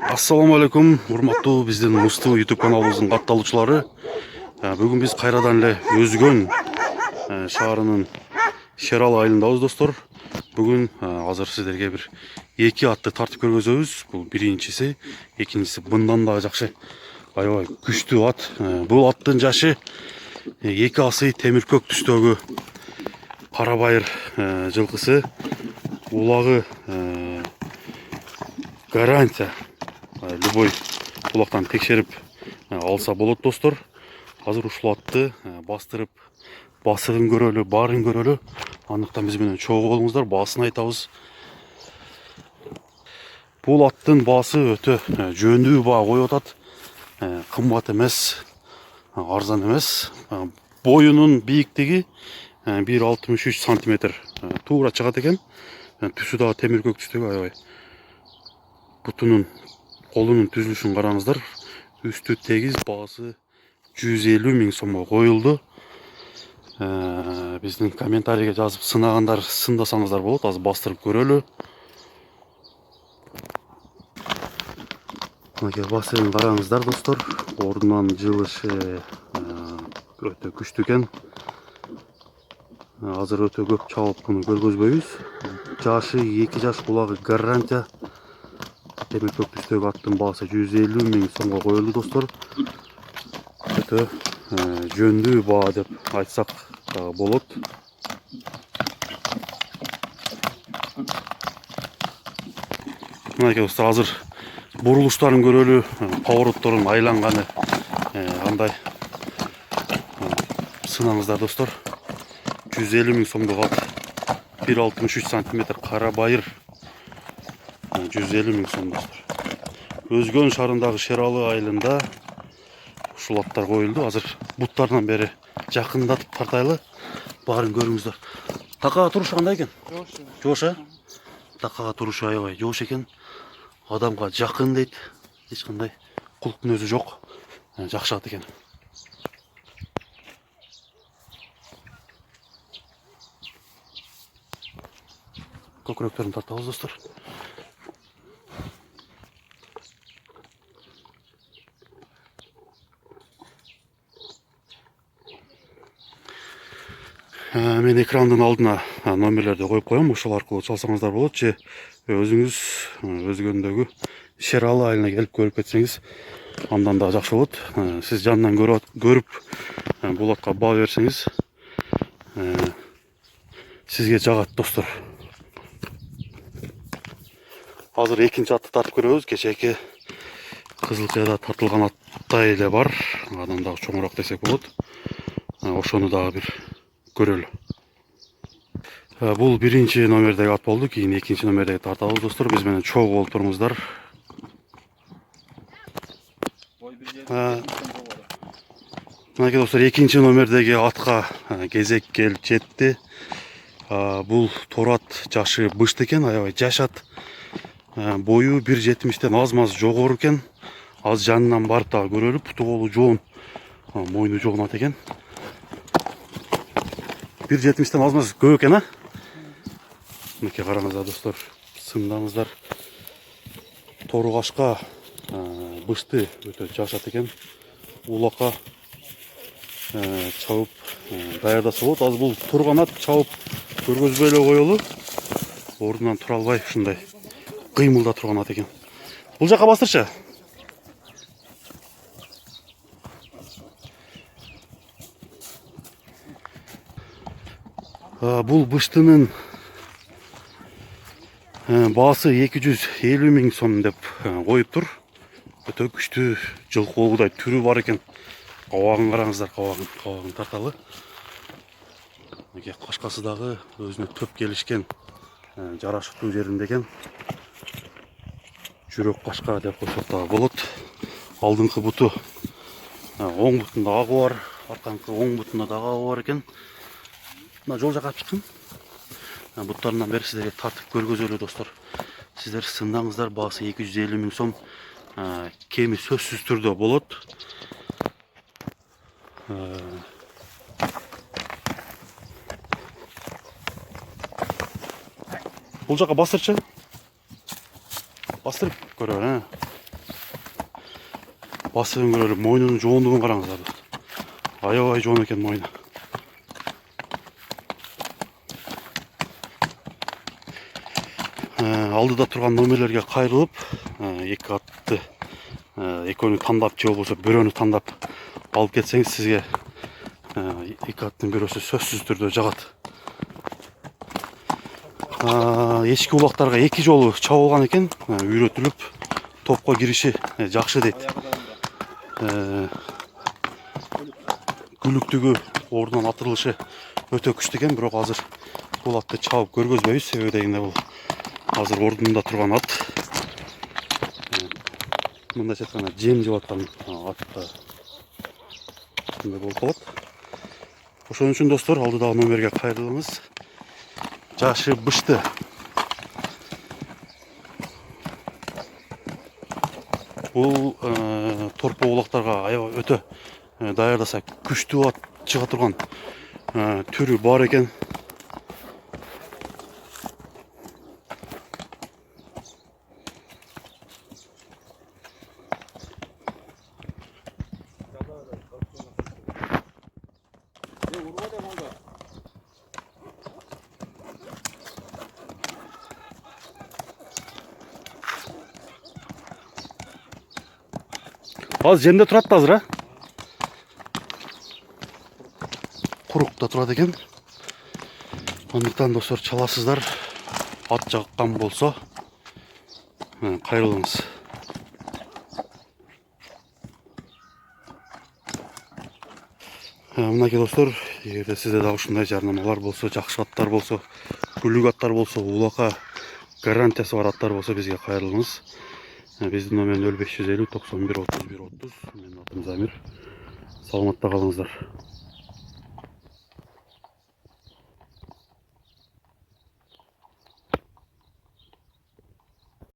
Ассаламу алейкум, урматтуу биздин Мусту YouTube каналыбыздын катталуучулары. Бүгүн биз кайрадан эле Өзгөн шаарынын Шералы айылындабыз, достор. Бүгүн азыр сиздерге бир эки атты тартып көргөзөбүз. Бул биринчиси, экинчиси мындан дагы жакшы, аябай күчтүү ат. Бул аттын жашы эки асы темиркөк түстөгү кара байыр жылкысы. Улагы гарантия. Любой кулактан текшерип алса болот, достор. Азыр ушул атты бастырып басыгын көрөлү, баарын көрөлү. Андыктан биз менен чогуу болуңуздар, баасын айтабыз. Бул аттын баасы өтө жөндүү баа коюп атат. Кымбат эмес, арзан эмес. Боюнун бийиктиги 1,63 сантиметр туура чыгат экен. Түсү дагы темиркөк түстөгү, аябай. Бутунун, колунун түзүлүшүн караңыздар. Үстү тегиз, баасы 150 миң сомго коюлду. Биздин комментарийге жазып сынагандар сындасаңыздар болот. Азыр бастырып көрөлү. Мынакей басыгын караңыздар, достор. Ордунан жылышы өтө күчтүү экен. Азыр өтө көп чабып буну көргөзбөйбүз. Жашы 2 жаш, кулагы гарантия. Темиркөк түстөгү аттын баасы 150 миң сомго коюлду, достор. Өтө жөндүү баа деп айтсак болот. Мынакей достор, азыр бурулуштарын көрөлү, поворотторун айланганы кандай. Сынаңыздар, достор. 150 миң сомдук ат, 1,63 сантиметр кара байыр, 150 миң сом, достор. Өзгөн шаарындагы Шералы айылында ушул аттар коюлду. Азыр буттарынан бери жакындатып тартайлы, баарын көрүңүздөр. Такага турушу кандай экен? Жоош, такага турушу аябай жоош экен. Адамга жакын дейт. Эч кандай кулктун өзү жок. Жакшы ат экен. Көкүрөктөрүн тартабыз, достор. Мен экрандын алдына номерлерди коюп коем, ошол аркылуу чалсаңыздар болот, же өзүңүз Өзгөндөгү Шералы айылына келип көрүп кетсеңиз андан да жакшы болот. Сиз жанынан көрүп бул атка баа берсеңиз сизге жагат, достор. Азыр экинчи атты тартып көрөбүз. Кечээки Кызылчайда тартылган аттай эле бар, андан дагы чоңураак десек болот. Ошону дагы бир көрөлү. Бул биринчи номердеги ат болду, кийин экинчи номердеги тартабыз, достор. Биз менен чогуу болуп туруңуздар. Мынакей, достор, экинчи номердеги атка кезек келип жетти. Бул торат, жашы бышты экен, аябай жашат. Бою 1,70-тен аз-маз жогору экен. Az жанынан барып дагы көрөлү. Путу колу жоон, мойну жоон ат экен. 1,70-тен аз-маз көп экен, Мынакей караңыздар, достор. Сындаңыздар. Тору кашка бышты өтө жашат экен. Улакка чабып даярдаса болот. Азыр бул турган ат, чабып көргөзбөй эле коелу. Ордунан тура албай ушундай кыймылда турган ат экен. Бул жака бастырчы. Бул быштынын баасы 250 миң сом деп коюптур. Өтө күчтүү жылкы болгудай түрү бар экен. Кабагын караңыздар, кабагын тарталы. Кашкасы дагы өзүнө төп келишкен, жарашыктуу жеринде экен. Жүрөк кашка деп койсок дагы болот. Алдыңкы буту оң бутунда агы бар, арканкы оң бутунда дагы агы бар экен. Мына жол жака чыккын. Буттарынан бери сиздерге тартып көргөзөлү, достор. Сиздер сындаңыздар, баасы 250 миң сом. Кеми сөзсүз түрдө болот. Бул жака бастырчы. Бастырып көрөр, басып көрөр. Мойнунун жоондугун караңыздар. Аябай жоон экен мойну. Алдыда турган номерлерге кайрылып, эки атты экөөнү тандап же болбосо бирөөнү тандап алып кетсеңиз, сизге эки аттын бирөөсү сөзсүз түрдө жагат. Эчки улактарга эки жолу чабылган экен, үйрөтүлүп топко кириши жакшы дейт. Күлүктүгү ордунан атырылышы өтө күчтүү экен, бирок азыр бул атты чабып көргөзбөйбүз. Себеби дегенде бул азыр ордунда турган ат. Мындайча айтканда жем жеп аткан атта ушундай болуп калат. Ошон үчүн достор, алдыдагы номерге кайрылыңыз. Жашы бышты. Бул торпо улактарга аябай өтө даярдаса күчтүү ат чыга турган түрү бар экен. Азыр жерде турат да азыр, курукта турат экен. Андыктан достор, чаласыздар. Ат жаккан болсо кайрылыңыз. Мынакей достор, эгерде сизде да ушундай жарнамалар болсо, жакшы аттар болсо, күлүк аттар болсо, улакка гарантиясы бар аттар болсо, бизге кайрылыңыз. Биздин номер 0550 91 31 30. Менин атым Замир. Саламатта калыңыздар.